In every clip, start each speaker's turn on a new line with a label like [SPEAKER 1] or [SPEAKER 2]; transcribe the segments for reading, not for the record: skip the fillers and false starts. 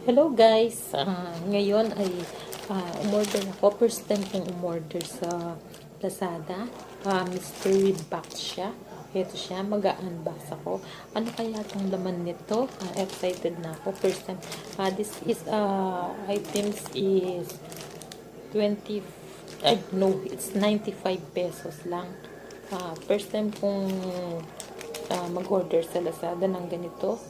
[SPEAKER 1] Hello guys! Ngayon ay umorder ako. First time kong umorder sa Lazada. Mystery box siya. Ito siya. Mag-unbox ako. Ano kaya itong laman nito? Excited na ako. First time. This is items is 20 no, it's 95 pesos lang. First time kong mag-order sa Lazada ng ganito.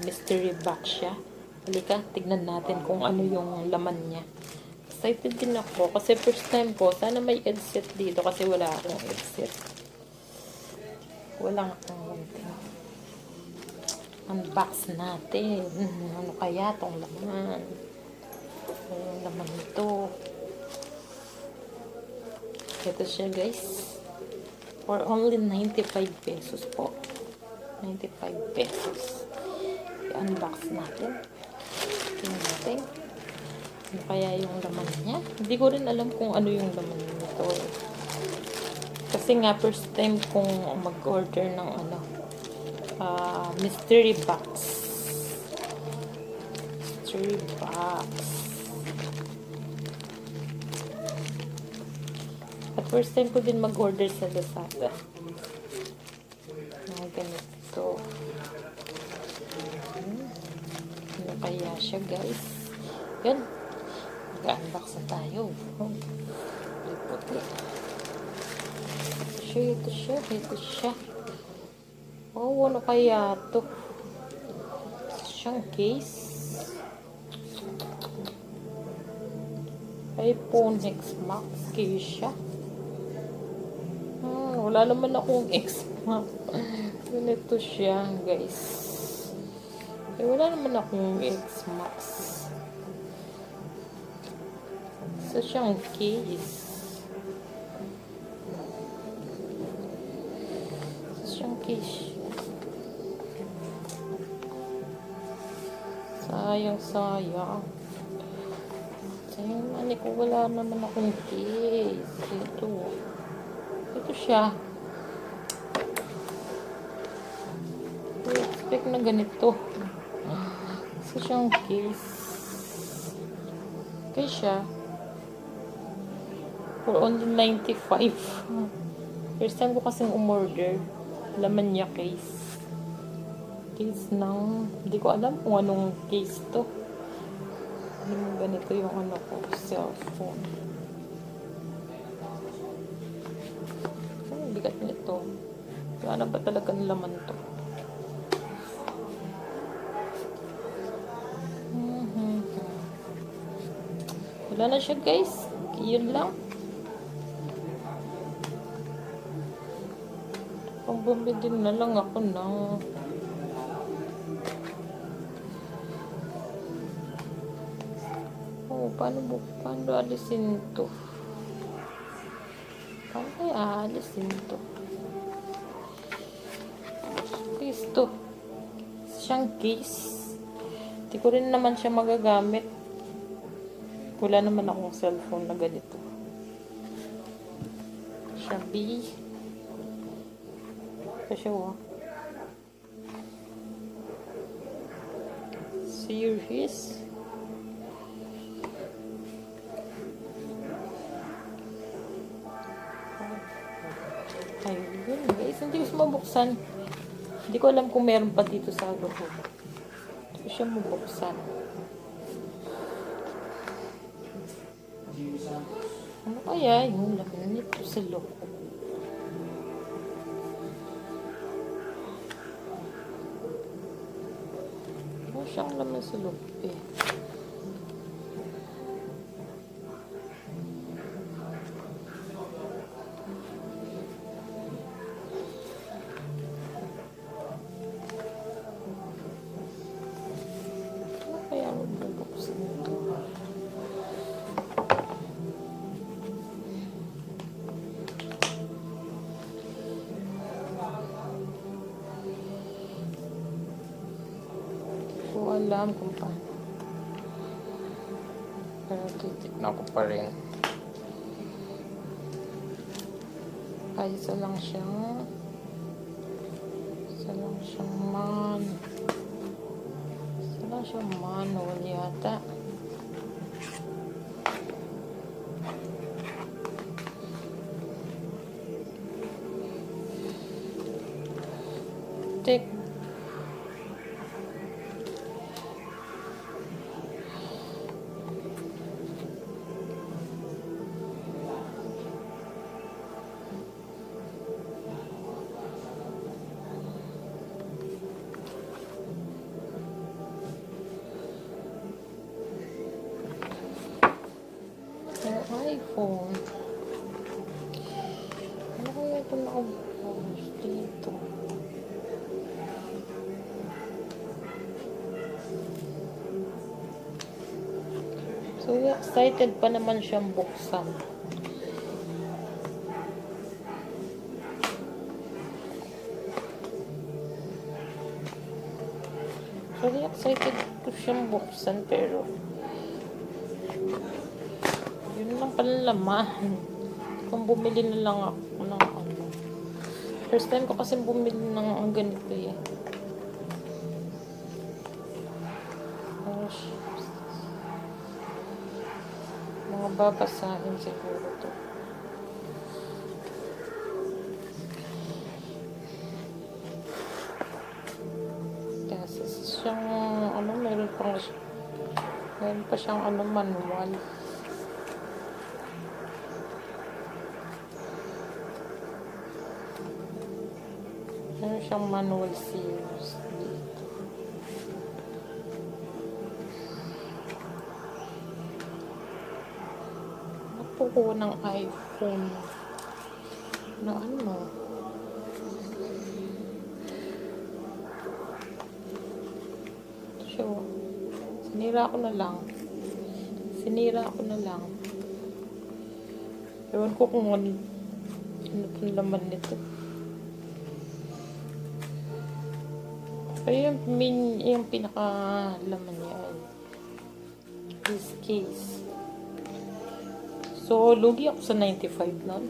[SPEAKER 1] Mystery box siya. Halika, tignan natin kung ano yung laman niya. Excited din ako kasi first time ko. Sana may headset dito kasi wala akong headset. Wala akong konting. Unbox natin. Ano kaya tong laman? Ano yung laman nito? Ito siya guys. For only 95 pesos po. 95 pesos. I-unbox natin. Tingnan natin. Ano kaya yung laman niya? Hindi ko rin alam kung ano yung laman nito. Kasi nga first time kong mag-order ng mystery box. Mystery box. At first time ko din mag-order sa Lazada. Mga ganito. Ano kaya siya guys? Yan. Mag-unbox na tayo. Ito siya. Oh, ano kaya ito? Siyang case. iPhone X Max case siya. Wala naman akong X Max. Ganito siya guys. Wala naman akong X Max. So, siyang case. Sayang. Sayang mani ko. Wala naman akong case. Ito siya. I expect na ganito. So, siyang case. Okay siya. For only 95. First time ko kasing umorder. Laman niya case. Case ng... Hindi ko alam kung anong case to. Ganito yung cellphone. Bigat nito. Wala na ba talaga ng laman to? Wala na siya guys. Yun lang. Bumili na lang ako ng paano alisin to? Paano kaya alisin to? Case to. Siyang case. Hindi ko rin naman siya magagamit. Wala naman akong cellphone na ganito. Shopee. Siya series. Ayun guys, hindi ko siya mabuksan. Hindi ko alam kung meron pa dito sa loob. Hindi ko siya mabuksan. Ano kaya yung laman nito sa loob? Siyang laman sa loob eh. Ano kaya ang bubuksan ito? Alam kung paano. Pero titignan ko pa rin. Ay, isa lang siyang man. Isa lang lang siya manual yata. Tek. iPhone. Ano kaya ito nakabukas dito? So, excited pa naman siyang buksan. So, excited ko siyang buksan pero yun lang pala laman. Kung bumili na lang ako ng ano. First time ko kasi bumili ng ang ganito eh. Mga babasahin siguro to. Kasi siyang ano, meron pa siyang ano, manual. Meron siyang manual series dito. Napo ko ng iPhone na ano. So, sinira ko na lang. Ewan ko kung ano pang laman nito. Pero yung pinaka laman niya ay this case. So, lugi ako sa 95 nun.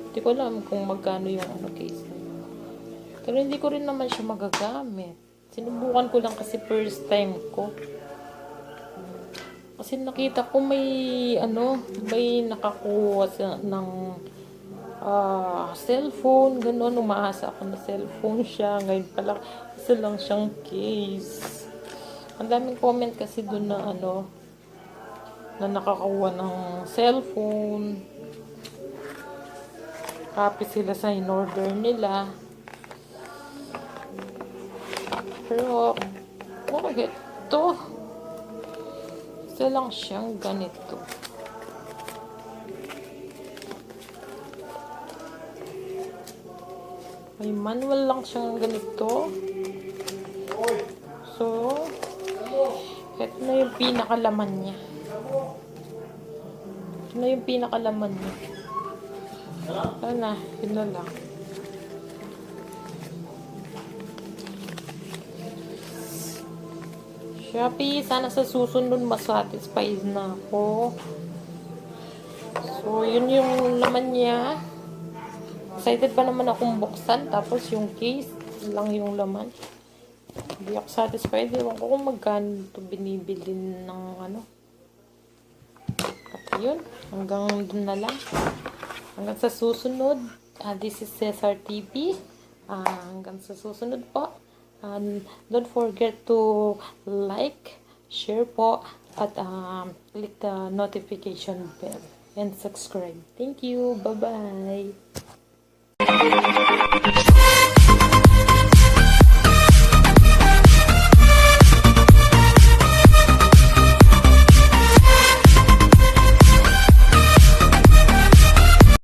[SPEAKER 1] Hindi ko alam kung magkano yung ano case na yun. Pero hindi ko rin naman siya magagamit. Sinubukan ko lang kasi first time ko. Kasi nakita ko may nakakuha ng cellphone, gano'n. Umaasa ako na cellphone siya. Ngayon pala, isa lang siyang case. Ang daming comment kasi doon na na nakakakuha ng cellphone. Copy sila sa in-order nila. Pero, bakit ito? Isa lang siyang ganito. May manual lang siyang ganito. So, ito na yung pinakalaman niya. Ito na yung pinakalaman niya. Sana, yun na lang. Shopee, sana sa susunod masatisfied na ako. So, yun yung laman niya. Excited pa naman akong buksan. Tapos yung case lang yung laman. Hindi ako satisfied. Ewan ko kung magkano ito binibili ng ano. At yun. Hanggang dun na lang. Hanggang sa susunod. This is Cesar TV. Hanggang sa susunod po. And don't forget to like, share po, at click the notification bell and subscribe. Thank you. Bye-bye.